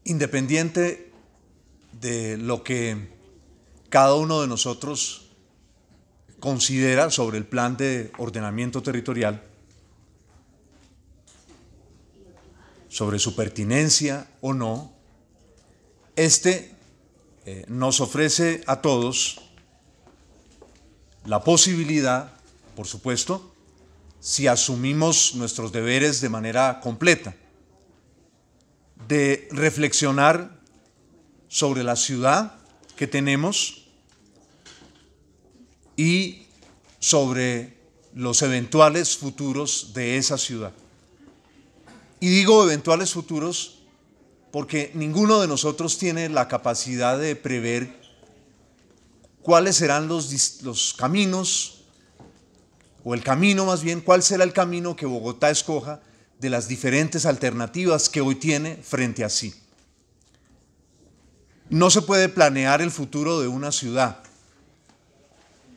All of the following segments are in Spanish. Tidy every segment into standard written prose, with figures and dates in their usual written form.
Independiente de lo que cada uno de nosotros considera sobre el plan de ordenamiento territorial, sobre su pertinencia o no, nos ofrece a todos la posibilidad, por supuesto, si asumimos nuestros deberes de manera completa, de reflexionar sobre la ciudad que tenemos y sobre los eventuales futuros de esa ciudad. Y digo eventuales futuros porque ninguno de nosotros tiene la capacidad de prever cuáles serán los caminos, o el camino más bien, cuál será el camino que Bogotá escoja de las diferentes alternativas que hoy tiene frente a sí. No se puede planear el futuro de una ciudad.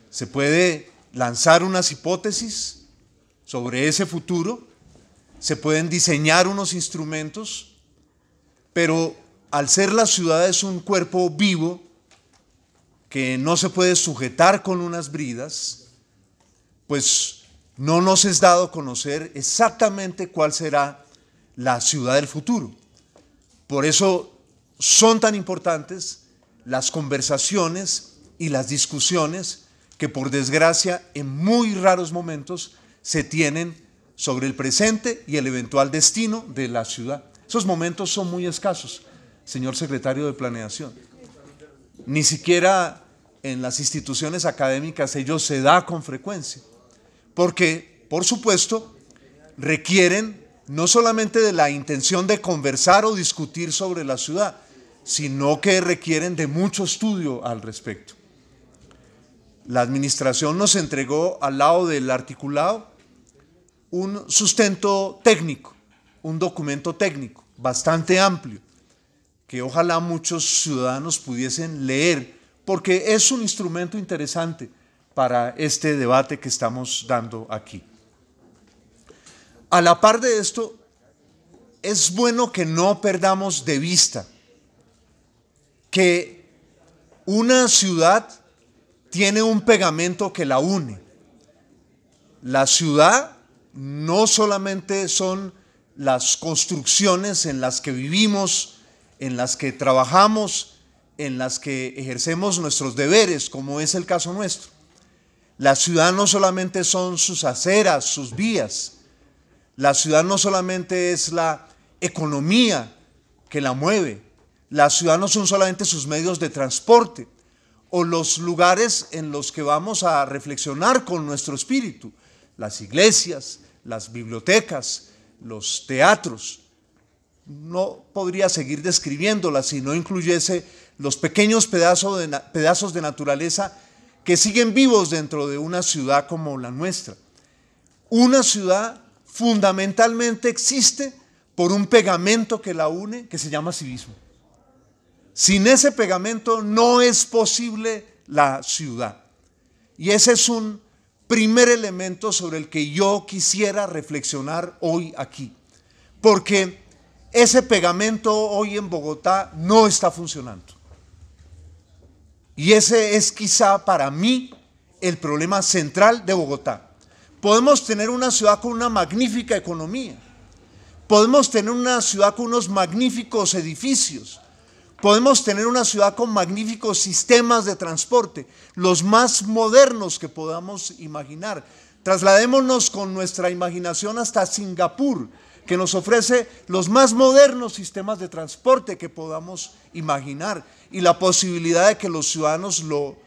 Se puede lanzar unas hipótesis sobre ese futuro, se pueden diseñar unos instrumentos, pero al ser la ciudad es un cuerpo vivo que no se puede sujetar con unas bridas, pues no nos es dado conocer exactamente cuál será la ciudad del futuro. Por eso son tan importantes las conversaciones y las discusiones que, por desgracia, en muy raros momentos se tienen sobre el presente y el eventual destino de la ciudad. Esos momentos son muy escasos, señor secretario de Planeación. Ni siquiera en las instituciones académicas ello se da con frecuencia, porque, por supuesto, requieren no solamente de la intención de conversar o discutir sobre la ciudad, sino que requieren de mucho estudio al respecto. La administración nos entregó al lado del articulado un sustento técnico, un documento técnico bastante amplio, que ojalá muchos ciudadanos pudiesen leer, porque es un instrumento interesante para este debate que estamos dando aquí. A la par de esto, es bueno que no perdamos de vista que una ciudad tiene un pegamento que la une. La ciudad no solamente son las construcciones en las que vivimos, en las que trabajamos, en las que ejercemos nuestros deberes, como es el caso nuestro. La ciudad no solamente son sus aceras, sus vías. La ciudad no solamente es la economía que la mueve. La ciudad no son solamente sus medios de transporte o los lugares en los que vamos a reflexionar con nuestro espíritu. Las iglesias, las bibliotecas, los teatros. No podría seguir describiéndolas si no incluyese los pequeños pedazos de naturaleza que siguen vivos dentro de una ciudad como la nuestra. Una ciudad fundamentalmente existe por un pegamento que la une, que se llama civismo. Sin ese pegamento no es posible la ciudad. Y ese es un primer elemento sobre el que yo quisiera reflexionar hoy aquí. Porque ese pegamento hoy en Bogotá no está funcionando. Y ese es quizá para mí el problema central de Bogotá. Podemos tener una ciudad con una magnífica economía, podemos tener una ciudad con unos magníficos edificios, podemos tener una ciudad con magníficos sistemas de transporte, los más modernos que podamos imaginar. Trasladémonos con nuestra imaginación hasta Singapur, que nos ofrece los más modernos sistemas de transporte que podamos imaginar y la posibilidad de que los ciudadanos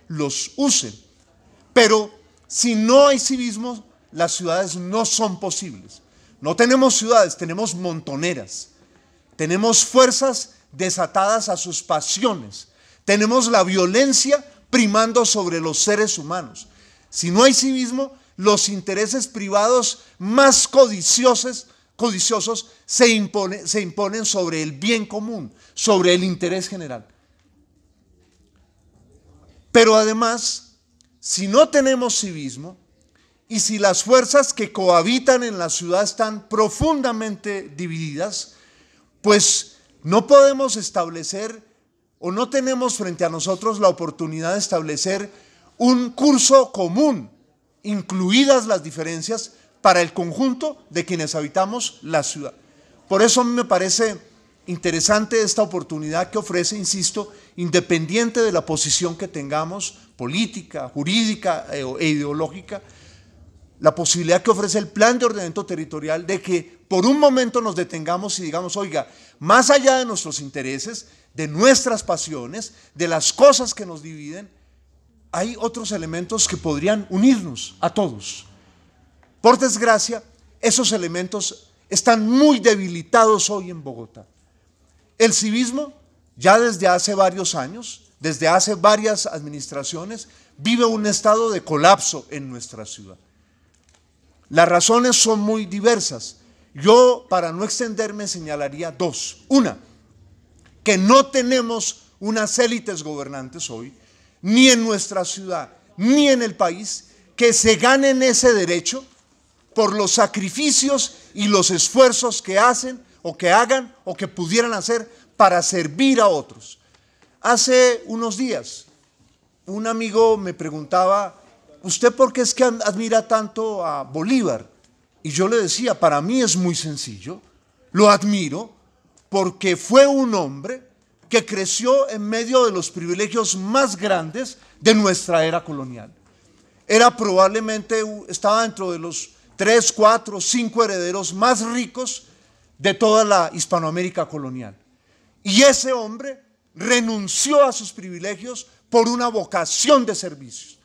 los usen. Pero si no hay civismo, las ciudades no son posibles. No tenemos ciudades, tenemos montoneras. Tenemos fuerzas desatadas a sus pasiones. Tenemos la violencia primando sobre los seres humanos. Si no hay civismo, los intereses privados más codiciosos se imponen sobre el bien común, sobre el interés general. Pero además, si no tenemos civismo y si las fuerzas que cohabitan en la ciudad están profundamente divididas, pues No podemos establecer o no tenemos frente a nosotros la oportunidad de establecer un curso común, incluidas las diferencias, para el conjunto de quienes habitamos la ciudad. Por eso a mí me parece interesante esta oportunidad que ofrece, insisto, independiente de la posición que tengamos, política, jurídica e ideológica, la posibilidad que ofrece el plan de ordenamiento territorial de que por un momento nos detengamos y digamos, oiga, más allá de nuestros intereses, de nuestras pasiones, de las cosas que nos dividen, hay otros elementos que podrían unirnos a todos. Por desgracia, esos elementos están muy debilitados hoy en Bogotá. El civismo, ya desde hace varios años, desde hace varias administraciones, vive un estado de colapso en nuestra ciudad. Las razones son muy diversas. Yo, para no extenderme, señalaría dos. Una, que no tenemos unas élites gobernantes hoy, ni en nuestra ciudad, ni en el país, que se ganen ese derecho por los sacrificios y los esfuerzos que hacen o que hagan o que pudieran hacer para servir a otros. Hace unos días, un amigo me preguntaba, ¿usted por qué es que admira tanto a Bolívar? Y yo le decía, para mí es muy sencillo, lo admiro porque fue un hombre que creció en medio de los privilegios más grandes de nuestra era colonial. Era probablemente, estaba dentro de los 3, 4, 5 herederos más ricos de toda la Hispanoamérica colonial. Y ese hombre renunció a sus privilegios por una vocación de servicios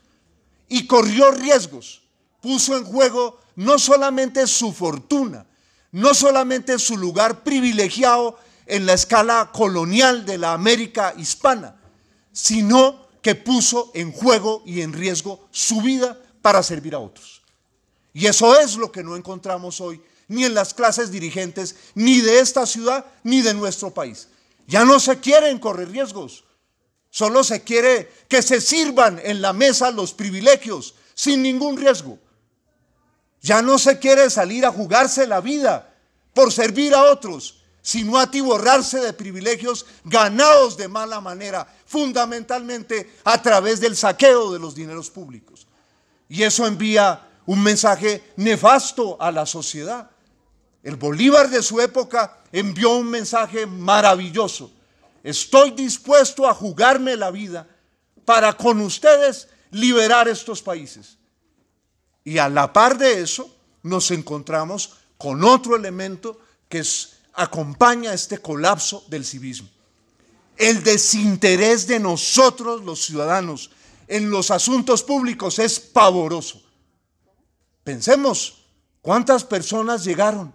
y corrió riesgos, puso en juego no solamente su fortuna, no solamente su lugar privilegiado en la escala colonial de la América hispana, sino que puso en juego y en riesgo su vida para servir a otros. Y eso es lo que no encontramos hoy, ni en las clases dirigentes, ni de esta ciudad, ni de nuestro país. Ya no se quieren correr riesgos, solo se quiere que se sirvan en la mesa los privilegios sin ningún riesgo. Ya no se quiere salir a jugarse la vida por servir a otros, sino atiborrarse de privilegios ganados de mala manera, fundamentalmente a través del saqueo de los dineros públicos. Y eso envía un mensaje nefasto a la sociedad. El Bolívar de su época envió un mensaje maravilloso. Estoy dispuesto a jugarme la vida para con ustedes liberar estos países. Y a la par de eso nos encontramos con otro elemento que acompaña este colapso del civismo. El desinterés de nosotros los ciudadanos en los asuntos públicos es pavoroso. Pensemos, ¿cuántas personas llegaron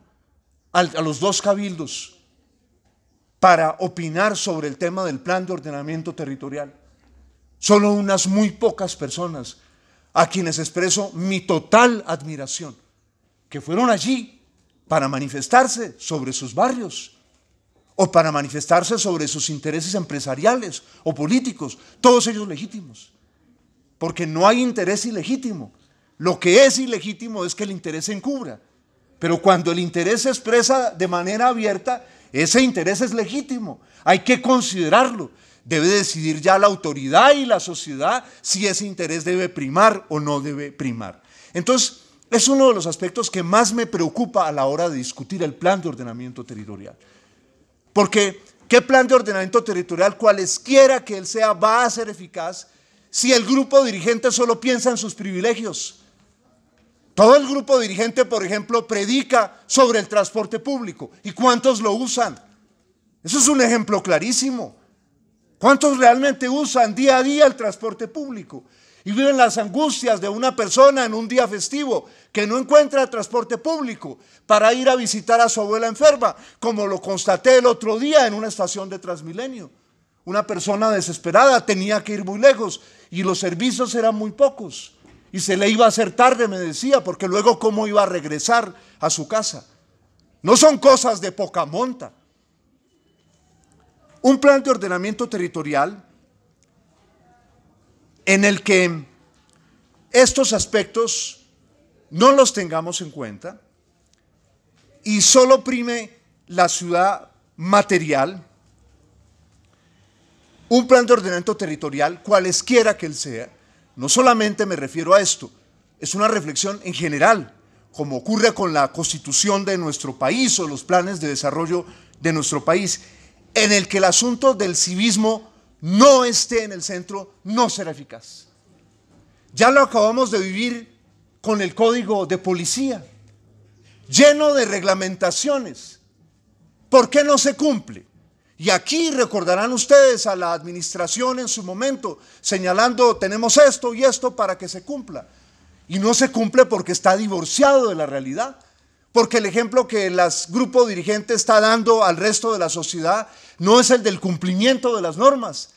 a los 2 cabildos para opinar sobre el tema del plan de ordenamiento territorial? Solo unas muy pocas personas, a quienes expreso mi total admiración, que fueron allí para manifestarse sobre sus barrios o para manifestarse sobre sus intereses empresariales o políticos, todos ellos legítimos, porque no hay interés ilegítimo. Lo que es ilegítimo es que el interés se encubra, pero cuando el interés se expresa de manera abierta, ese interés es legítimo, hay que considerarlo. Debe decidir ya la autoridad y la sociedad si ese interés debe primar o no debe primar. Entonces, es uno de los aspectos que más me preocupa a la hora de discutir el plan de ordenamiento territorial. Porque, ¿qué plan de ordenamiento territorial, cualesquiera que él sea, va a ser eficaz si el grupo dirigente solo piensa en sus privilegios? Todo el grupo dirigente, por ejemplo, predica sobre el transporte público. ¿Y cuántos lo usan? Eso es un ejemplo clarísimo. ¿Cuántos realmente usan día a día el transporte público? Y viven las angustias de una persona en un día festivo que no encuentra el transporte público para ir a visitar a su abuela enferma, como lo constaté el otro día en una estación de Transmilenio. Una persona desesperada tenía que ir muy lejos y los servicios eran muy pocos. Y se le iba a hacer tarde, me decía, porque luego cómo iba a regresar a su casa. No son cosas de poca monta. Un plan de ordenamiento territorial en el que estos aspectos no los tengamos en cuenta y solo prime la ciudad material, Un plan de ordenamiento territorial, cualesquiera que él sea, no solamente me refiero a esto, es una reflexión en general, como ocurre con la constitución de nuestro país o los planes de desarrollo de nuestro país, en el que el asunto del civismo no esté en el centro, no será eficaz. Ya lo acabamos de vivir con el Código de Policía, lleno de reglamentaciones. ¿Por qué no se cumple? Y aquí recordarán ustedes a la administración en su momento, señalando, tenemos esto y esto para que se cumpla. Y no se cumple porque está divorciado de la realidad. Porque el ejemplo que el grupo dirigente está dando al resto de la sociedad no es el del cumplimiento de las normas.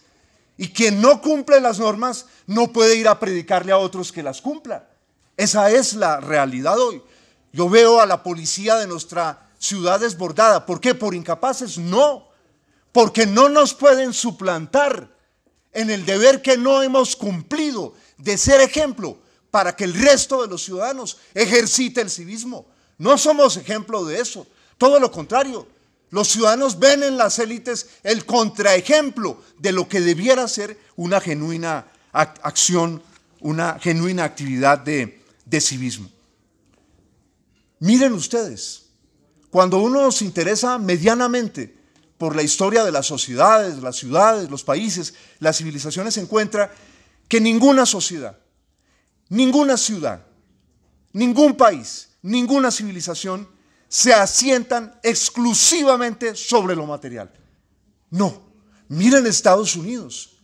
Y quien no cumple las normas no puede ir a predicarle a otros que las cumplan. Esa es la realidad hoy. Yo veo a la policía de nuestra ciudad desbordada. ¿Por qué? ¿Por incapaces? No. Porque no nos pueden suplantar en el deber que no hemos cumplido de ser ejemplo para que el resto de los ciudadanos ejercite el civismo. No somos ejemplo de eso, todo lo contrario. Los ciudadanos ven en las élites el contraejemplo de lo que debiera ser una genuina acción, una genuina actividad de civismo. Miren ustedes, cuando uno se interesa medianamente por la historia de las sociedades, las ciudades, los países, las civilizaciones, se encuentra que ninguna sociedad, ninguna ciudad, ningún país, ninguna civilización se asientan exclusivamente sobre lo material. No, miren Estados Unidos,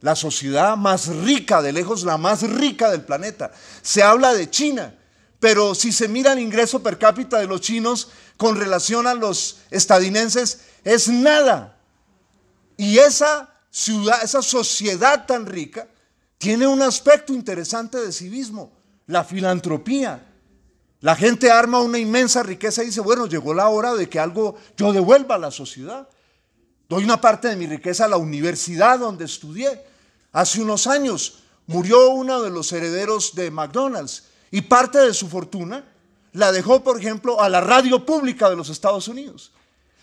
la sociedad más rica, de lejos la más rica del planeta. Se habla de China, pero si se mira el ingreso per cápita de los chinos con relación a los estadounidenses, es nada. Y esa ciudad, esa sociedad tan rica, tiene un aspecto interesante de civismo, la filantropía. La gente arma una inmensa riqueza y dice, bueno, llegó la hora de que algo yo devuelva a la sociedad. Doy una parte de mi riqueza a la universidad donde estudié. Hace unos años murió uno de los herederos de McDonald's y parte de su fortuna la dejó, por ejemplo, a la radio pública de los Estados Unidos.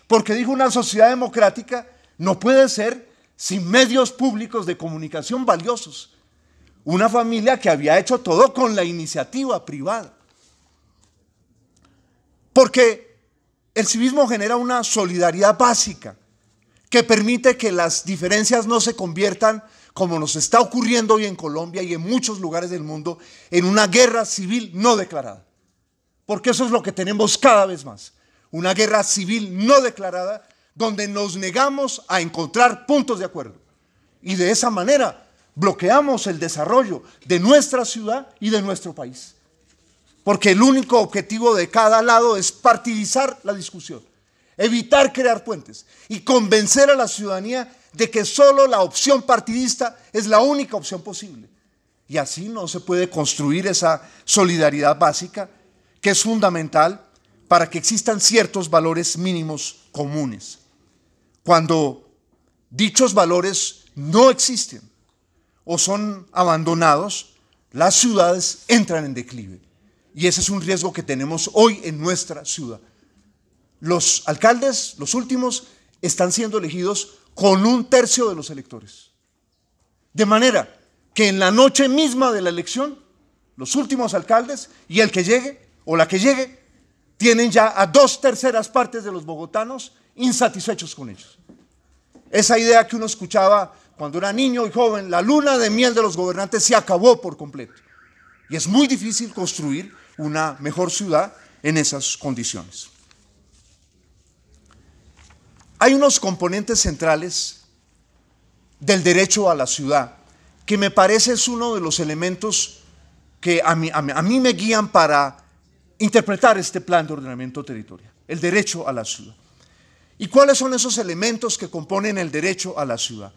Porque dijo, una sociedad democrática no puede ser sin medios públicos de comunicación valiosos. Una familia que había hecho todo con la iniciativa privada. Porque el civismo genera una solidaridad básica que permite que las diferencias no se conviertan, como nos está ocurriendo hoy en Colombia y en muchos lugares del mundo, en una guerra civil no declarada. Porque eso es lo que tenemos cada vez más. Una guerra civil no declarada donde nos negamos a encontrar puntos de acuerdo. Y de esa manera bloqueamos el desarrollo de nuestra ciudad y de nuestro país. Porque el único objetivo de cada lado es partidizar la discusión, evitar crear puentes y convencer a la ciudadanía de que solo la opción partidista es la única opción posible. Y así no se puede construir esa solidaridad básica que es fundamental para que existan ciertos valores mínimos comunes. Cuando dichos valores no existen o son abandonados, las ciudades entran en declive. Y ese es un riesgo que tenemos hoy en nuestra ciudad. Los alcaldes, los últimos, están siendo elegidos con 1/3 de los electores. De manera que en la noche misma de la elección, los últimos alcaldes y el que llegue o la que llegue, tienen ya a 2/3 partes de los bogotanos insatisfechos con ellos. Esa idea que uno escuchaba cuando era niño y joven, la luna de miel de los gobernantes, se acabó por completo. Y es muy difícil construir una mejor ciudad en esas condiciones. Hay unos componentes centrales del derecho a la ciudad que me parece es uno de los elementos que a mí me guían para interpretar este plan de ordenamiento territorial, el derecho a la ciudad. ¿Y cuáles son esos elementos que componen el derecho a la ciudad?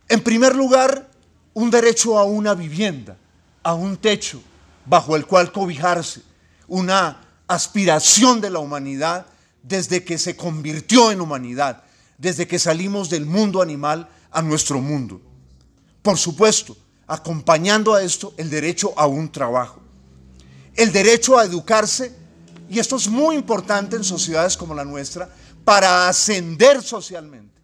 En primer lugar, un derecho a una vivienda, a un techo bajo el cual cobijarse, una aspiración de la humanidad desde que se convirtió en humanidad, desde que salimos del mundo animal a nuestro mundo. Por supuesto, acompañando a esto, el derecho a un trabajo, el derecho a educarse, y esto es muy importante en sociedades como la nuestra, para ascender socialmente.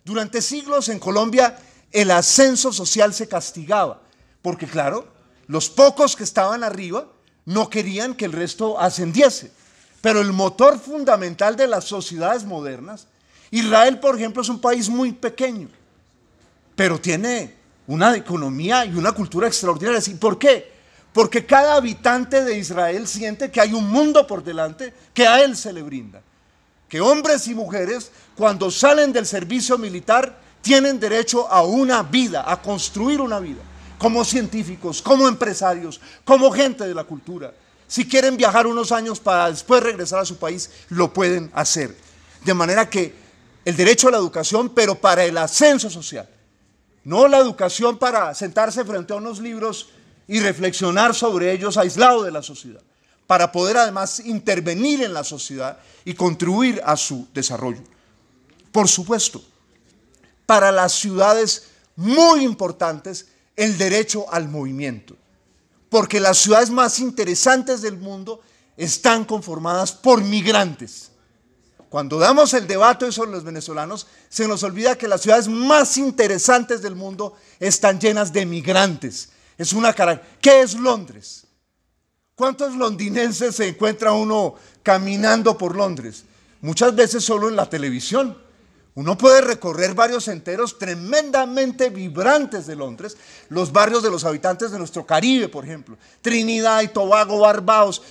Durante siglos en Colombia el ascenso social se castigaba, porque claro, los pocos que estaban arriba no querían que el resto ascendiese. Pero el motor fundamental de las sociedades modernas, Israel, por ejemplo, es un país muy pequeño, pero tiene una economía y una cultura extraordinarias. ¿Y por qué? Porque cada habitante de Israel siente que hay un mundo por delante que a él se le brinda. Que hombres y mujeres, cuando salen del servicio militar, tienen derecho a una vida, a construir una vida, como científicos, como empresarios, como gente de la cultura. Si quieren viajar unos años para después regresar a su país, lo pueden hacer. De manera que el derecho a la educación, pero para el ascenso social. No la educación para sentarse frente a unos libros y reflexionar sobre ellos aislado de la sociedad, para poder además intervenir en la sociedad y contribuir a su desarrollo. Por supuesto, para las ciudades muy importantes, el derecho al movimiento, porque las ciudades más interesantes del mundo están conformadas por migrantes. Cuando damos el debate sobre los venezolanos, se nos olvida que las ciudades más interesantes del mundo están llenas de migrantes. Es una característica. ¿Qué es Londres? ¿Cuántos londinenses se encuentra uno caminando por Londres? Muchas veces solo en la televisión. Uno puede recorrer barrios enteros tremendamente vibrantes de Londres, los barrios de los habitantes de nuestro Caribe, por ejemplo, Trinidad y Tobago, Barbados,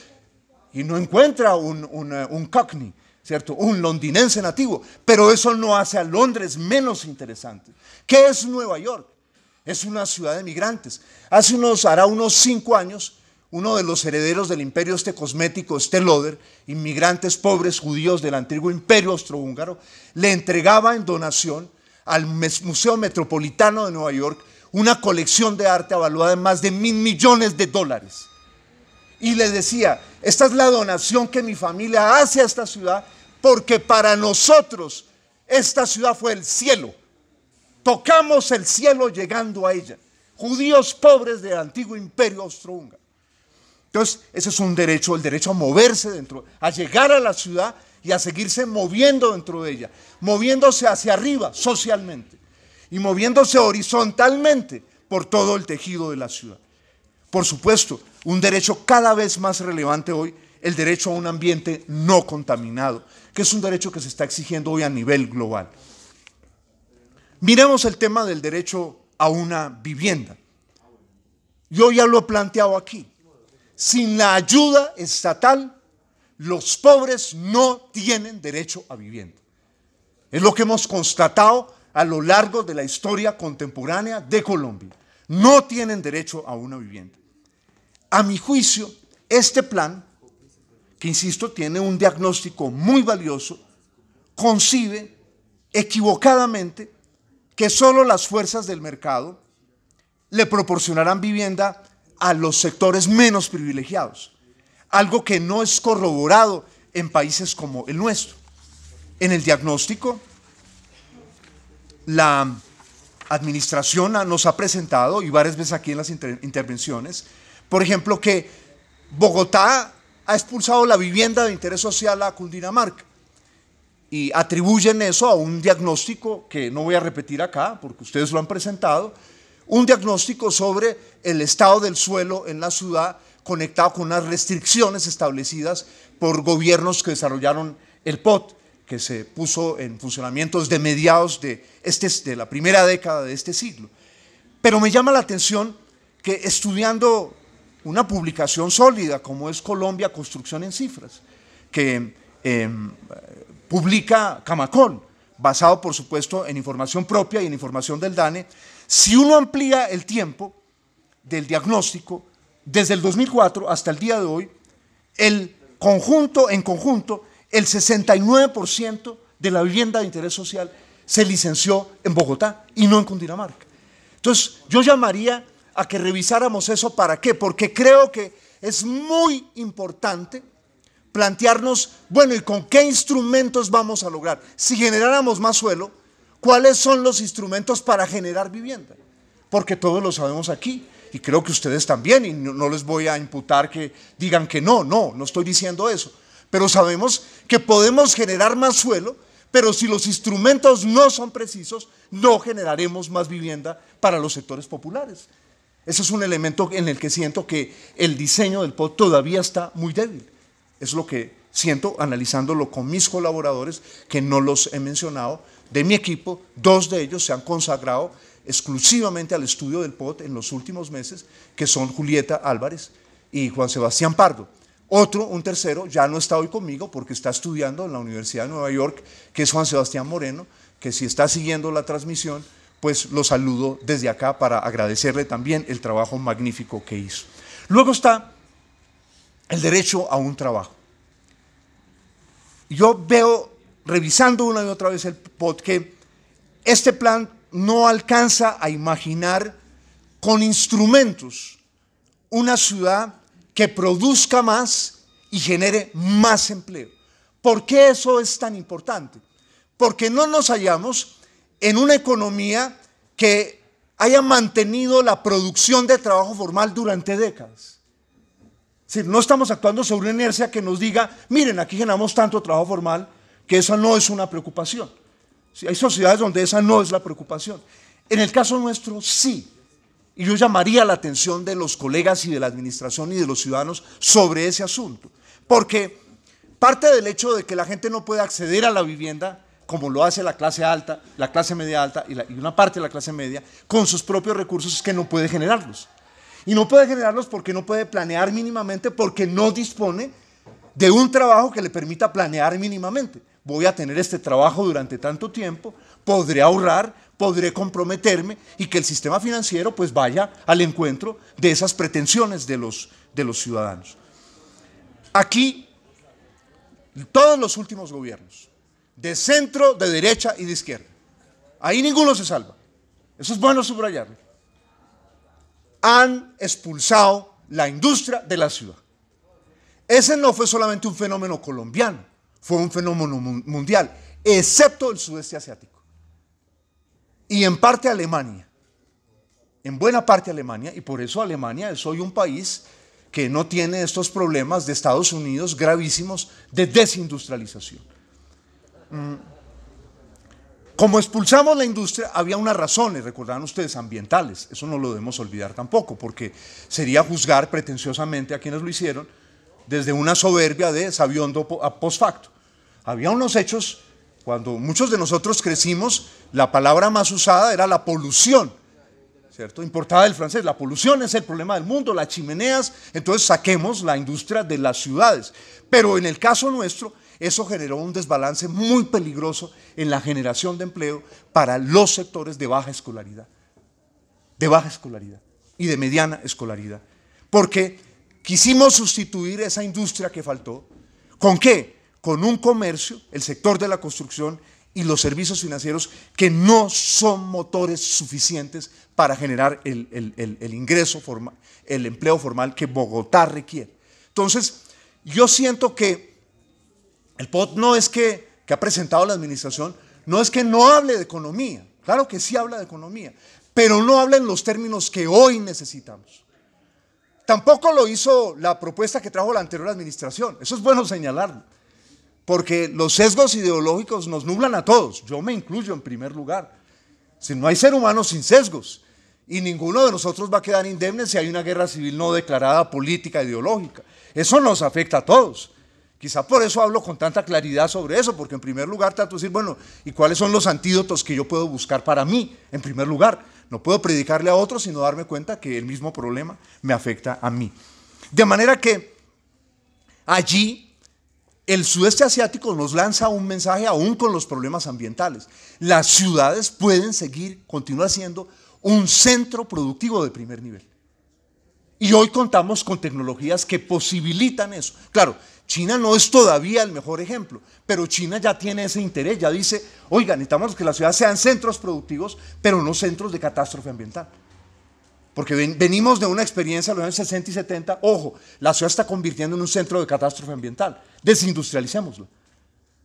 y no encuentra un cockney, ¿cierto? Un londinense nativo, pero eso no hace a Londres menos interesante. ¿Qué es Nueva York? Es una ciudad de migrantes. Hará unos 5 años, uno de los herederos del imperio cosmético, Lauder, inmigrantes pobres judíos del antiguo imperio austrohúngaro, le entregaba en donación al Museo Metropolitano de Nueva York una colección de arte evaluada en más de $1.000 millones. Y le decía, esta es la donación que mi familia hace a esta ciudad, porque para nosotros esta ciudad fue el cielo. Tocamos el cielo llegando a ella. Judíos pobres del antiguo imperio austrohúngaro. Entonces, ese es un derecho, el derecho a moverse dentro, a llegar a la ciudad y a seguirse moviendo dentro de ella, moviéndose hacia arriba socialmente y moviéndose horizontalmente por todo el tejido de la ciudad. Por supuesto, un derecho cada vez más relevante hoy, el derecho a un ambiente no contaminado, que es un derecho que se está exigiendo hoy a nivel global. Miremos el tema del derecho a una vivienda. Yo ya lo he planteado aquí. Sin la ayuda estatal, los pobres no tienen derecho a vivienda. Es lo que hemos constatado a lo largo de la historia contemporánea de Colombia. No tienen derecho a una vivienda. A mi juicio, este plan, que insisto, tiene un diagnóstico muy valioso, concibe equivocadamente que solo las fuerzas del mercado le proporcionarán vivienda a los sectores menos privilegiados, algo que no es corroborado en países como el nuestro. En el diagnóstico, la administración nos ha presentado, y varias veces aquí en las intervenciones, por ejemplo, que Bogotá ha expulsado la vivienda de interés social a Cundinamarca, y atribuyen eso a un diagnóstico que no voy a repetir acá, porque ustedes lo han presentado, un diagnóstico sobre el estado del suelo en la ciudad conectado con unas restricciones establecidas por gobiernos que desarrollaron el POT, que se puso en funcionamiento desde mediados de la primera década de este siglo. Pero me llama la atención que estudiando una publicación sólida como es Colombia Construcción en Cifras, que publica Camacol, basado por supuesto en información propia y en información del DANE, si uno amplía el tiempo del diagnóstico, desde el 2004 hasta el día de hoy, en conjunto, el 69% de la vivienda de interés social se licenció en Bogotá y no en Cundinamarca. Entonces, yo llamaría a que revisáramos eso. ¿Para qué? Porque creo que es muy importante plantearnos, bueno, ¿y con qué instrumentos vamos a lograr? Si generáramos más suelo, ¿cuáles son los instrumentos para generar vivienda? Porque todos lo sabemos aquí, y creo que ustedes también, y no les voy a imputar que digan que no estoy diciendo eso, pero sabemos que podemos generar más suelo Pero si los instrumentos no son precisos, no generaremos más vivienda para los sectores populares. Ese es un elemento en el que siento que el diseño del POT todavía está muy débil. Es lo que siento analizándolo con mis colaboradores, que no los he mencionado, de mi equipo. 2 de ellos se han consagrado exclusivamente al estudio del POT en los últimos meses, que son Julieta Álvarez y Juan Sebastián Pardo. Un tercero, ya no está hoy conmigo porque está estudiando en la Universidad de Nueva York, que es Juan Sebastián Moreno, que si está siguiendo la transmisión, pues lo saludo desde acá para agradecerle también el trabajo magnífico que hizo. Luego está el derecho a un trabajo. Yo veo, revisando una y otra vez el POT, que este plan no alcanza a imaginar con instrumentos una ciudad que produzca más y genere más empleo. ¿Por qué eso es tan importante? Porque no nos hallamos en una economía que haya mantenido la producción de trabajo formal durante décadas. Es decir, no estamos actuando sobre una inercia que nos diga, miren, aquí generamos tanto trabajo formal que eso no es una preocupación. Sí, hay sociedades donde esa no es la preocupación. En el caso nuestro, sí. Y yo llamaría la atención de los colegas y de la administración y de los ciudadanos sobre ese asunto. Porque parte del hecho de que la gente no puede acceder a la vivienda, como lo hace la clase alta, la clase media alta y una parte de la clase media, con sus propios recursos, es que no puede generarlos. Y no puede generarlos porque no puede planear mínimamente, porque no dispone de un trabajo que le permita planear mínimamente. Voy a tener este trabajo durante tanto tiempo, podré ahorrar, podré comprometerme y que el sistema financiero pues vaya al encuentro de esas pretensiones de los ciudadanos. Aquí, todos los últimos gobiernos, de centro, de derecha y de izquierda, ahí ninguno se salva, eso es bueno subrayarlo, han expulsado la industria de la ciudad. Ese no fue solamente un fenómeno colombiano, fue un fenómeno mundial, excepto el sudeste asiático. Y en parte Alemania, en buena parte Alemania, y por eso Alemania es hoy un país que no tiene estos problemas de Estados Unidos gravísimos de desindustrialización. Como expulsamos la industria, había unas razones, recordarán ustedes, ambientales, eso no lo debemos olvidar tampoco, porque sería juzgar pretenciosamente a quienes lo hicieron desde una soberbia de sabiondo post facto. Había unos hechos, cuando muchos de nosotros crecimos, la palabra más usada era la polución, ¿cierto? Importada del francés, la polución es el problema del mundo, las chimeneas, entonces saquemos la industria de las ciudades. Pero en el caso nuestro, eso generó un desbalance muy peligroso en la generación de empleo para los sectores de baja escolaridad y de mediana escolaridad. Porque quisimos sustituir esa industria que faltó, ¿con qué? Con un comercio, el sector de la construcción y los servicios financieros que no son motores suficientes para generar el ingreso formal, el empleo formal que Bogotá requiere. Entonces, yo siento que el POT no es que ha presentado la administración, no es que no hable de economía, claro que sí habla de economía, pero no habla en los términos que hoy necesitamos. Tampoco lo hizo la propuesta que trajo la anterior administración, eso es bueno señalarlo, porque los sesgos ideológicos nos nublan a todos, yo me incluyo en primer lugar. Si no hay ser humano sin sesgos, y ninguno de nosotros va a quedar indemne si hay una guerra civil no declarada política ideológica, eso nos afecta a todos. Quizá por eso hablo con tanta claridad sobre eso, porque en primer lugar trato de decir, bueno, ¿y cuáles son los antídotos que yo puedo buscar para mí? En primer lugar, no puedo predicarle a otros, sino darme cuenta que el mismo problema me afecta a mí. De manera que allí el sudeste asiático nos lanza un mensaje aún con los problemas ambientales. Las ciudades pueden continuar siendo un centro productivo de primer nivel. Y hoy contamos con tecnologías que posibilitan eso. Claro, China no es todavía el mejor ejemplo, pero China ya tiene ese interés, ya dice, oiga, necesitamos que las ciudades sean centros productivos, pero no centros de catástrofe ambiental. Porque venimos de una experiencia en los años 60 y 70, ojo, la ciudad está convirtiendo en un centro de catástrofe ambiental, desindustrialicémoslo.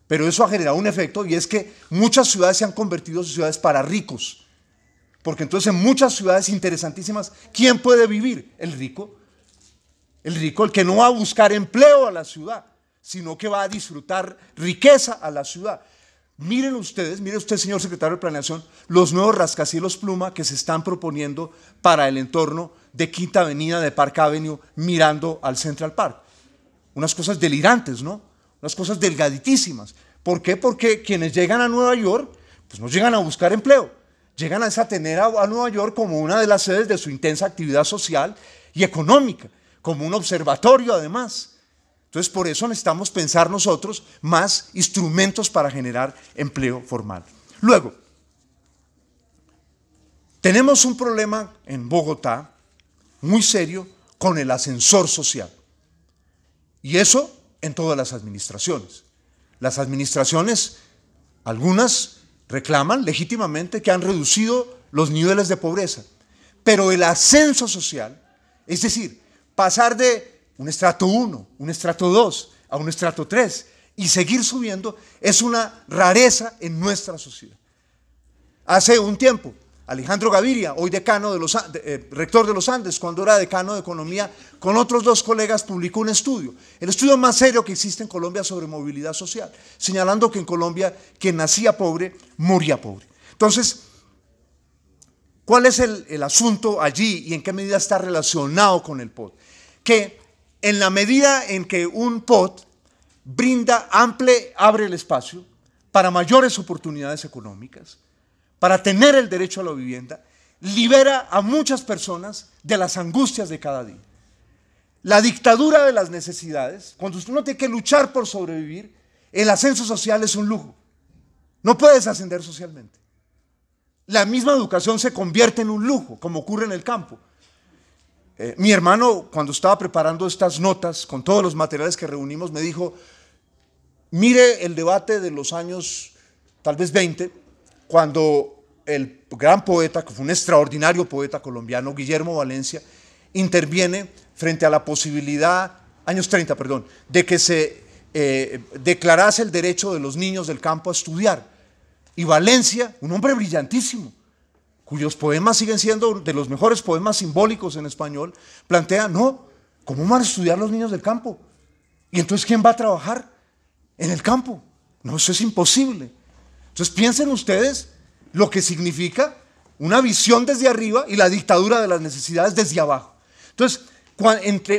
Pero eso ha generado un efecto y es que muchas ciudades se han convertido en ciudades para ricos. Porque entonces en muchas ciudades interesantísimas, ¿quién puede vivir? El rico. El rico, el que no va a buscar empleo a la ciudad, sino que va a disfrutar riqueza a la ciudad. mire usted, señor secretario de Planeación, los nuevos rascacielos pluma que se están proponiendo para el entorno de Quinta Avenida, de Park Avenue, mirando al Central Park. Unas cosas delirantes, ¿no? Unas cosas delgaditísimas. ¿Por qué? Porque quienes llegan a Nueva York, pues no llegan a buscar empleo, llegan a tener a Nueva York como una de las sedes de su intensa actividad social y económica, como un observatorio además. Entonces, por eso necesitamos pensar nosotros más instrumentos para generar empleo formal. Luego, tenemos un problema en Bogotá muy serio con el ascensor social. Y eso en todas las administraciones. Las administraciones, algunas reclaman legítimamente que han reducido los niveles de pobreza, pero el ascenso social, es decir, pasar de un estrato 1, un estrato 2, a un estrato 3 y seguir subiendo, es una rareza en nuestra sociedad. Hace un tiempo, Alejandro Gaviria, hoy decano rector de los Andes, cuando era decano de Economía, con otros 2 colegas publicó un estudio, el estudio más serio que existe en Colombia sobre movilidad social, señalando que en Colombia quien nacía pobre, moría pobre. Entonces, ¿cuál es el asunto allí y en qué medida está relacionado con el POT? Que en la medida en que un POT abre el espacio para mayores oportunidades económicas, para tener el derecho a la vivienda, libera a muchas personas de las angustias de cada día. La dictadura de las necesidades, cuando usted no tiene que luchar por sobrevivir, el ascenso social es un lujo. No puedes ascender socialmente. La misma educación se convierte en un lujo, como ocurre en el campo. Mi hermano, cuando estaba preparando estas notas, con todos los materiales que reunimos, me dijo, mire el debate de los años, tal vez 20, cuando el gran poeta, que fue un extraordinario poeta colombiano, Guillermo Valencia, interviene frente a la posibilidad, años 30, perdón, de que se declarase el derecho de los niños del campo a estudiar. Y Valencia, un hombre brillantísimo, cuyos poemas siguen siendo de los mejores poemas simbólicos en español, plantea, no, ¿cómo van a estudiar los niños del campo? ¿Y entonces quién va a trabajar en el campo? No, eso es imposible. Entonces piensen ustedes lo que significa una visión desde arriba y la dictadura de las necesidades desde abajo. Entonces,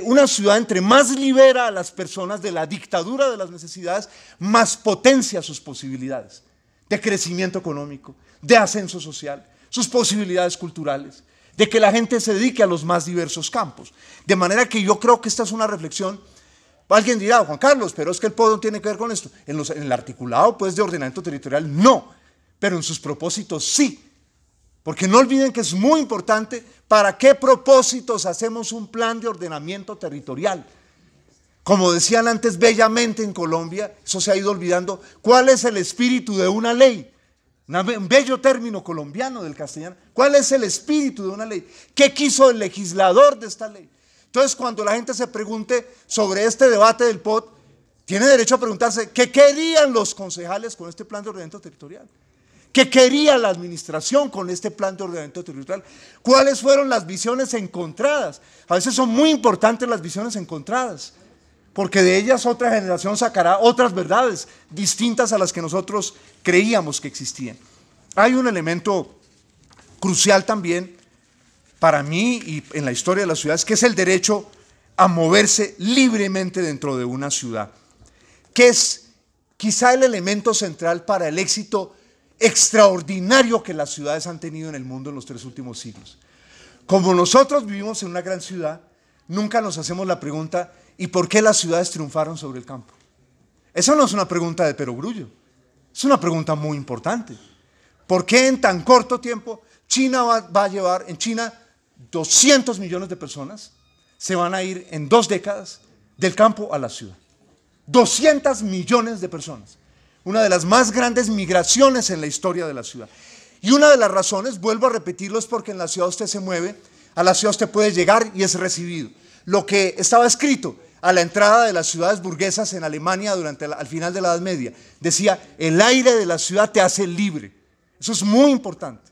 una ciudad entre más libera a las personas de la dictadura de las necesidades, más potencia sus posibilidades de crecimiento económico, de ascenso social, sus posibilidades culturales, de que la gente se dedique a los más diversos campos. De manera que yo creo que esta es una reflexión. Alguien dirá, Juan Carlos, pero es que el POT no tiene que ver con esto. En el articulado pues, de ordenamiento territorial, no, pero en sus propósitos sí. Porque no olviden que es muy importante para qué propósitos hacemos un plan de ordenamiento territorial. Como decían antes bellamente en Colombia, eso se ha ido olvidando, ¿cuál es el espíritu de una ley? Un bello término colombiano del castellano. ¿Cuál es el espíritu de una ley? ¿Qué quiso el legislador de esta ley? Entonces, cuando la gente se pregunte sobre este debate del POT, tiene derecho a preguntarse, ¿qué querían los concejales con este plan de ordenamiento territorial? ¿Qué quería la administración con este plan de ordenamiento territorial? ¿Cuáles fueron las visiones encontradas? A veces son muy importantes las visiones encontradas, porque de ellas otra generación sacará otras verdades distintas a las que nosotros creíamos que existían. Hay un elemento crucial también para mí y en la historia de las ciudades, que es el derecho a moverse libremente dentro de una ciudad, que es quizá el elemento central para el éxito extraordinario que las ciudades han tenido en el mundo en los 3 últimos siglos. Como nosotros vivimos en una gran ciudad, nunca nos hacemos la pregunta, ¿y por qué las ciudades triunfaron sobre el campo? Esa no es una pregunta de perogrullo, es una pregunta muy importante. ¿Por qué en tan corto tiempo China va a llevar, en China 200 millones de personas se van a ir en 2 décadas del campo a la ciudad? 200 millones de personas. Una de las más grandes migraciones en la historia de la ciudad. Y una de las razones, vuelvo a repetirlo, es porque en la ciudad usted se mueve, a la ciudad usted puede llegar y es recibido. Lo que estaba escrito a la entrada de las ciudades burguesas en Alemania al final de la Edad Media, decía, el aire de la ciudad te hace libre. Eso es muy importante.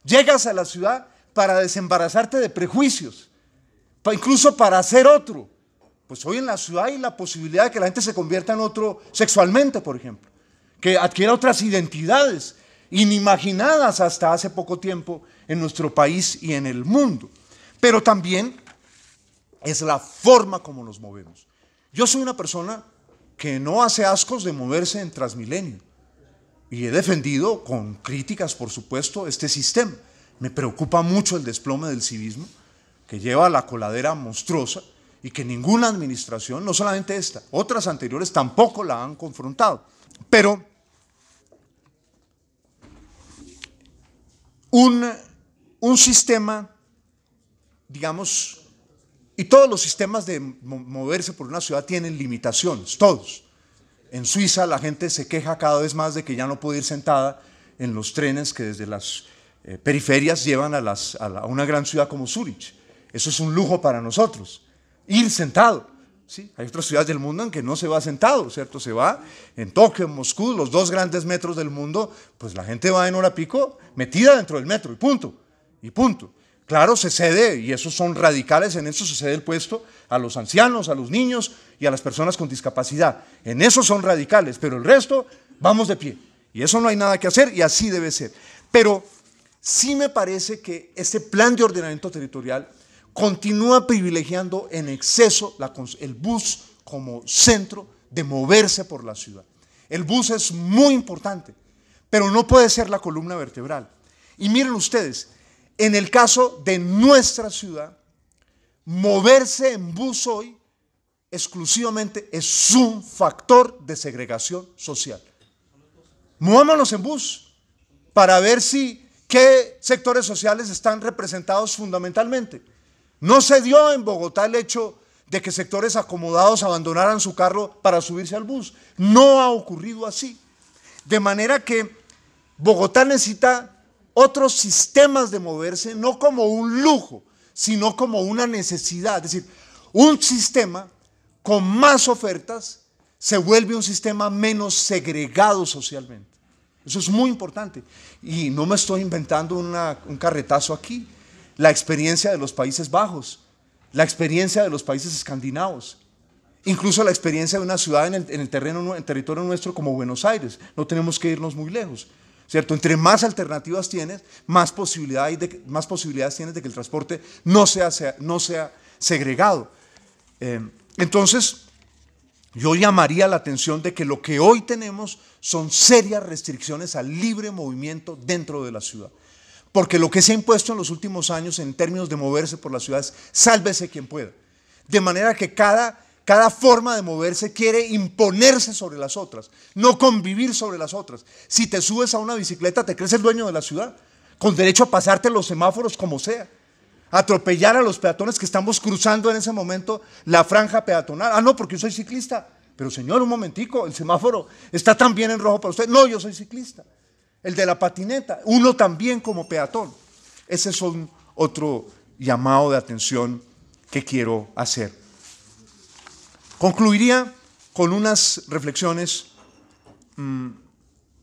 Llegas a la ciudad para desembarazarte de prejuicios, incluso para hacer otro. Pues hoy en la ciudad hay la posibilidad de que la gente se convierta en otro sexualmente, por ejemplo. que adquiera otras identidades inimaginadas hasta hace poco tiempo en nuestro país y en el mundo. Pero también es la forma como nos movemos. Yo soy una persona que no hace ascos de moverse en Transmilenio y he defendido con críticas, por supuesto, este sistema. Me preocupa mucho el desplome del civismo, que lleva a la coladera monstruosa y que ninguna administración, no solamente esta, otras anteriores tampoco la han confrontado. Pero un sistema, digamos, y todos los sistemas de moverse por una ciudad tienen limitaciones, todos. En Suiza la gente se queja cada vez más de que ya no puede ir sentada en los trenes que desde las periferias llevan a una gran ciudad como Zúrich. Eso es un lujo para nosotros, ir sentado. ¿Sí? Hay otras ciudades del mundo en que no se va sentado, ¿cierto? Se va en Tokio, en Moscú, los dos grandes metros del mundo, pues la gente va en hora pico metida dentro del metro y punto, y punto. Claro, se cede, y esos son radicales, en eso se cede el puesto a los ancianos, a los niños y a las personas con discapacidad. En eso son radicales, pero el resto vamos de pie. Y eso no hay nada que hacer y así debe ser. Pero sí me parece que este plan de ordenamiento territorial continúa privilegiando en exceso el bus como centro de moverse por la ciudad. El bus es muy importante, pero no puede ser la columna vertebral. Y miren ustedes, en el caso de nuestra ciudad, moverse en bus hoy exclusivamente es un factor de segregación social. Movámonos en bus para ver qué sectores sociales están representados fundamentalmente. No se dio en Bogotá el hecho de que sectores acomodados abandonaran su carro para subirse al bus. No ha ocurrido así. De manera que Bogotá necesita otros sistemas de moverse, no como un lujo, sino como una necesidad. Es decir, un sistema con más ofertas se vuelve un sistema menos segregado socialmente. Eso es muy importante. Y no me estoy inventando un carretazo aquí. La experiencia de los Países Bajos, la experiencia de los países escandinavos, incluso la experiencia de una ciudad en el territorio nuestro como Buenos Aires. No tenemos que irnos muy lejos, ¿cierto? Entre más alternativas tienes, más posibilidades tienes de que el transporte no sea segregado. Entonces, yo llamaría la atención de que lo que hoy tenemos son serias restricciones al libre movimiento dentro de la ciudad. Porque lo que se ha impuesto en los últimos años en términos de moverse por las ciudades, sálvese quien pueda. De manera que cada forma de moverse quiere imponerse sobre las otras, no convivir sobre las otras. Si te subes a una bicicleta, te crees el dueño de la ciudad, con derecho a pasarte los semáforos como sea, atropellar a los peatones que estamos cruzando en ese momento la franja peatonal. Ah, no, porque yo soy ciclista. Pero señor, un momentico, el semáforo está también en rojo para usted. No, yo soy ciclista. El de la patineta, uno también como peatón. Ese es otro llamado de atención que quiero hacer. Concluiría con unas reflexiones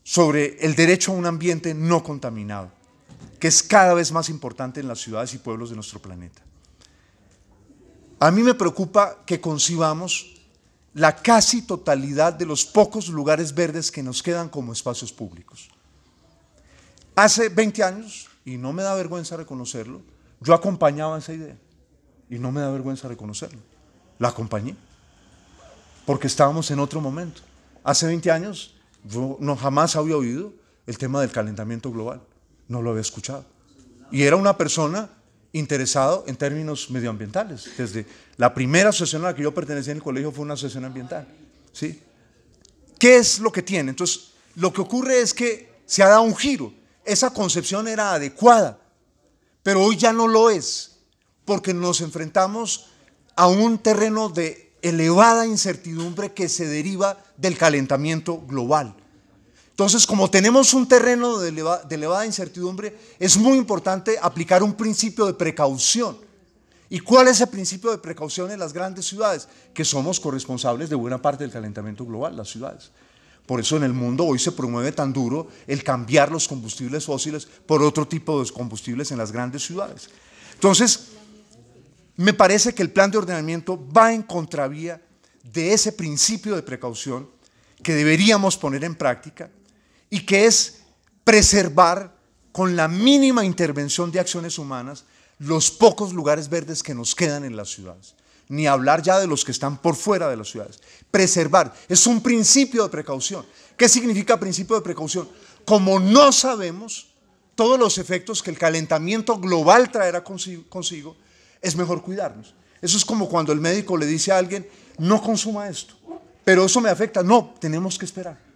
sobre el derecho a un ambiente no contaminado, que es cada vez más importante en las ciudades y pueblos de nuestro planeta. A mí me preocupa que concibamos la casi totalidad de los pocos lugares verdes que nos quedan como espacios públicos. Hace 20 años, y no me da vergüenza reconocerlo, yo acompañaba esa idea, y no me da vergüenza reconocerlo, la acompañé, porque estábamos en otro momento. Hace 20 años yo jamás había oído el tema del calentamiento global, no lo había escuchado, y era una persona interesado en términos medioambientales. Desde la primera asociación a la que yo pertenecía en el colegio fue una asociación ambiental, ¿sí? ¿Qué es lo que tiene? Entonces, lo que ocurre es que se ha dado un giro. Esa concepción era adecuada, pero hoy ya no lo es, porque nos enfrentamos a un terreno de elevada incertidumbre que se deriva del calentamiento global. Entonces, como tenemos un terreno de elevada incertidumbre, es muy importante aplicar un principio de precaución. ¿Y cuál es el principio de precaución en las grandes ciudades? Que somos corresponsables de buena parte del calentamiento global, las ciudades. Por eso en el mundo hoy se promueve tan duro el cambiar los combustibles fósiles por otro tipo de combustibles en las grandes ciudades. Entonces, me parece que el plan de ordenamiento va en contravía de ese principio de precaución que deberíamos poner en práctica y que es preservar con la mínima intervención de acciones humanas los pocos lugares verdes que nos quedan en las ciudades. Ni hablar ya de los que están por fuera de las ciudades. Preservar es un principio de precaución. ¿Qué significa principio de precaución? Como no sabemos todos los efectos que el calentamiento global traerá consigo, es mejor cuidarnos. Eso es como cuando el médico le dice a alguien, no consuma esto, pero eso me afecta. No, tenemos que esperar.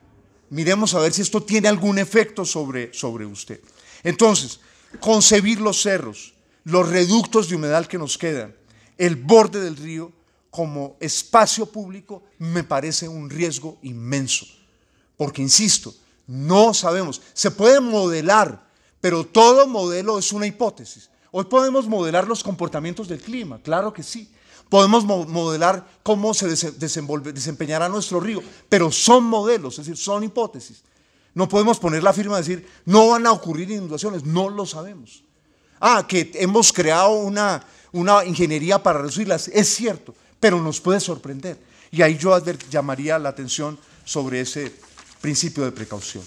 Miremos a ver si esto tiene algún efecto sobre usted. Entonces, concebir los cerros, los reductos de humedal que nos quedan, el borde del río como espacio público me parece un riesgo inmenso. Porque, insisto, no sabemos. Se puede modelar, pero todo modelo es una hipótesis. Hoy podemos modelar los comportamientos del clima, claro que sí. Podemos modelar cómo se desempeñará nuestro río, pero son modelos, es decir, son hipótesis. No podemos poner la firma y decir, no van a ocurrir inundaciones, no lo sabemos. Que hemos creado una ingeniería para reducirlas, es cierto, pero nos puede sorprender. Y ahí yo llamaría la atención sobre ese principio de precaución.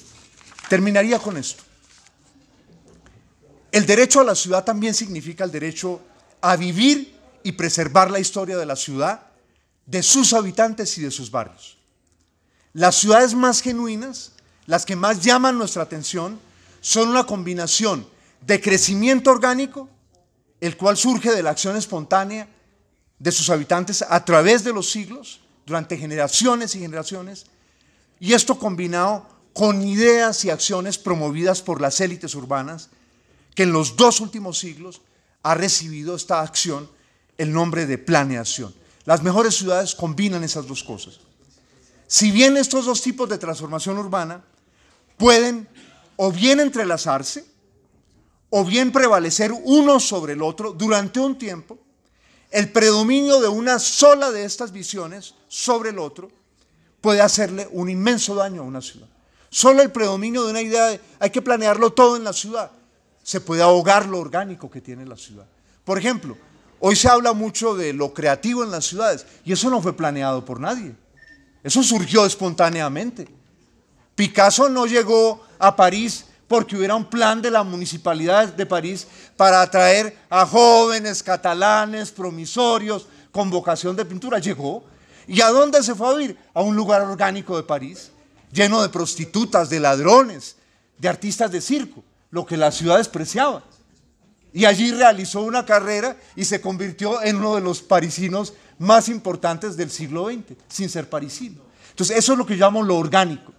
Terminaría con esto. El derecho a la ciudad también significa el derecho a vivir y preservar la historia de la ciudad, de sus habitantes y de sus barrios. Las ciudades más genuinas, las que más llaman nuestra atención, son una combinación de crecimiento orgánico, el cual surge de la acción espontánea de sus habitantes a través de los siglos, durante generaciones y generaciones, y esto combinado con ideas y acciones promovidas por las élites urbanas, que en los 2 últimos siglos ha recibido esta acción el nombre de planeación. Las mejores ciudades combinan esas dos cosas. Si bien estos dos tipos de transformación urbana pueden o bien entrelazarse, o bien prevalecer uno sobre el otro durante un tiempo, el predominio de una sola de estas visiones sobre el otro puede hacerle un inmenso daño a una ciudad. Solo el predominio de una idea de hay que planearlo todo en la ciudad, se puede ahogar lo orgánico que tiene la ciudad. Por ejemplo, hoy se habla mucho de lo creativo en las ciudades y eso no fue planeado por nadie. Eso surgió espontáneamente. Picasso no llegó a París porque hubiera un plan de la municipalidad de París para atraer a jóvenes catalanes promisorios con vocación de pintura. Llegó. ¿Y a dónde se fue a vivir? A un lugar orgánico de París, lleno de prostitutas, de ladrones, de artistas de circo, lo que la ciudad despreciaba. Y allí realizó una carrera y se convirtió en uno de los parisinos más importantes del siglo XX, sin ser parisino. Entonces, eso es lo que llamo lo orgánico.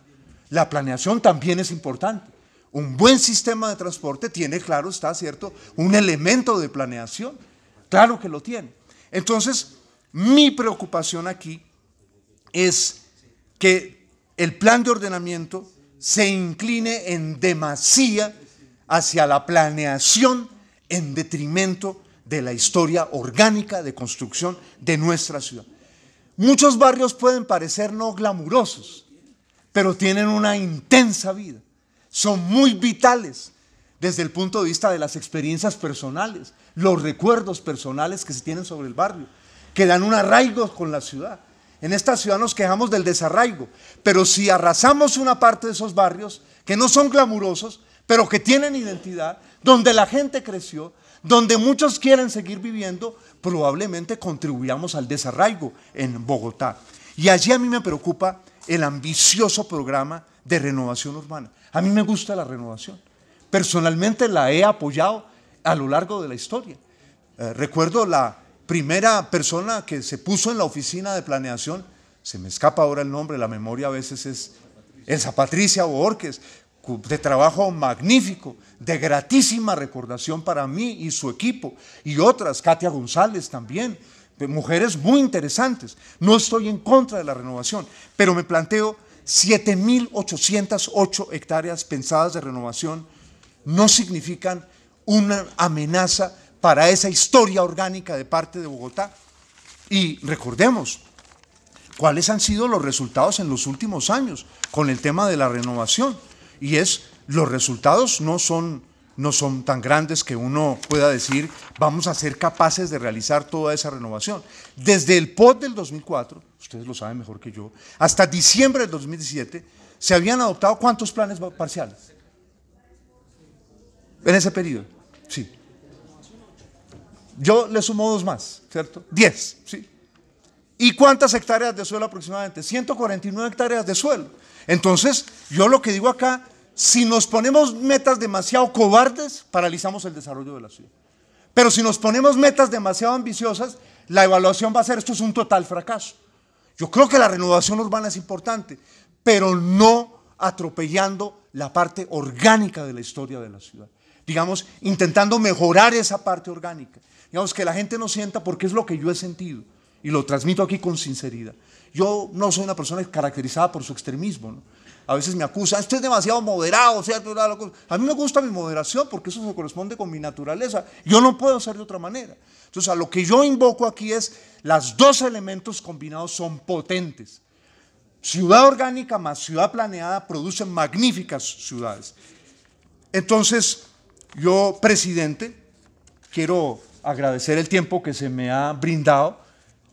La planeación también es importante. Un buen sistema de transporte tiene, claro, está cierto, un elemento de planeación. Claro que lo tiene. Entonces, mi preocupación aquí es que el plan de ordenamiento se incline en demasía hacia la planeación en detrimento de la historia orgánica de construcción de nuestra ciudad. Muchos barrios pueden parecer no glamurosos, pero tienen una intensa vida. Son muy vitales desde el punto de vista de las experiencias personales, los recuerdos personales que se tienen sobre el barrio, que dan un arraigo con la ciudad. En esta ciudad nos quejamos del desarraigo, pero si arrasamos una parte de esos barrios que no son glamurosos, pero que tienen identidad, donde la gente creció, donde muchos quieren seguir viviendo, probablemente contribuyamos al desarraigo en Bogotá. Y allí a mí me preocupa el ambicioso programa de renovación urbana. A mí me gusta la renovación. Personalmente la he apoyado a lo largo de la historia. Recuerdo la primera persona que se puso en la oficina de planeación, se me escapa ahora el nombre, la memoria a veces es Elsa Patricia Borges, de trabajo magnífico, de gratísima recordación para mí y su equipo, y otras, Katia González también, mujeres muy interesantes. No estoy en contra de la renovación, pero me planteo 7.808 hectáreas pensadas de renovación no significan una amenaza para esa historia orgánica de parte de Bogotá. Y recordemos cuáles han sido los resultados en los últimos años con el tema de la renovación. Y los resultados no son no son tan grandes que uno pueda decir vamos a ser capaces de realizar toda esa renovación. Desde el POT del 2004, ustedes lo saben mejor que yo, hasta diciembre del 2017, se habían adoptado ¿cuántos planes parciales? En ese periodo, sí. Yo le sumo 2 más, ¿cierto? 10, ¿sí? ¿Y cuántas hectáreas de suelo aproximadamente? 149 hectáreas de suelo. Entonces, yo lo que digo acá, si nos ponemos metas demasiado cobardes, paralizamos el desarrollo de la ciudad. Pero si nos ponemos metas demasiado ambiciosas, la evaluación va a ser, esto es un total fracaso. Yo creo que la renovación urbana es importante, pero no atropellando la parte orgánica de la historia de la ciudad. Digamos, intentando mejorar esa parte orgánica. Digamos, que la gente no sienta, porque es lo que yo he sentido, y lo transmito aquí con sinceridad. Yo no soy una persona caracterizada por su extremismo, ¿no? A veces me acusan, esto es demasiado moderado, ¿cierto? A mí me gusta mi moderación porque eso se corresponde con mi naturaleza. Yo no puedo ser de otra manera. Entonces, a lo que yo invoco aquí es, los 2 elementos combinados son potentes. Ciudad orgánica más ciudad planeada producen magníficas ciudades. Entonces, yo, presidente, quiero agradecer el tiempo que se me ha brindado.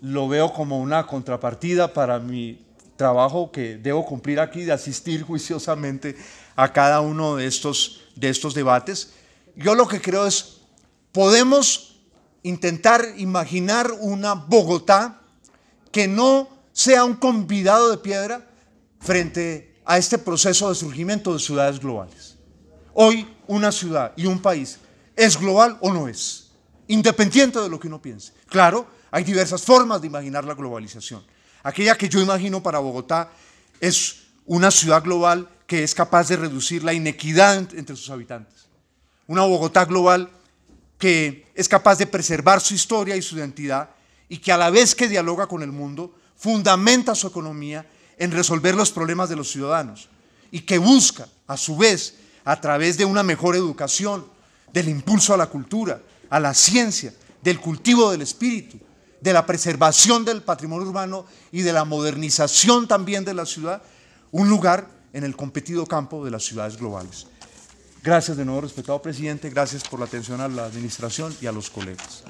Lo veo como una contrapartida para mi trabajo que debo cumplir aquí, de asistir juiciosamente a cada uno de estos debates. Yo lo que creo es, podemos intentar imaginar una Bogotá que no sea un convidado de piedra frente a este proceso de surgimiento de ciudades globales. Hoy una ciudad y un país, ¿es global o no es? Independiente de lo que uno piense. Claro, hay diversas formas de imaginar la globalización. Aquella que yo imagino para Bogotá es una ciudad global que es capaz de reducir la inequidad entre sus habitantes. Una Bogotá global que es capaz de preservar su historia y su identidad y que a la vez que dialoga con el mundo, fundamenta su economía en resolver los problemas de los ciudadanos y que busca, a su vez, a través de una mejor educación, del impulso a la cultura, a la ciencia, del cultivo del espíritu, de la preservación del patrimonio urbano y de la modernización también de la ciudad, un lugar en el competido campo de las ciudades globales. Gracias de nuevo, respetado presidente, gracias por la atención a la administración y a los colegas.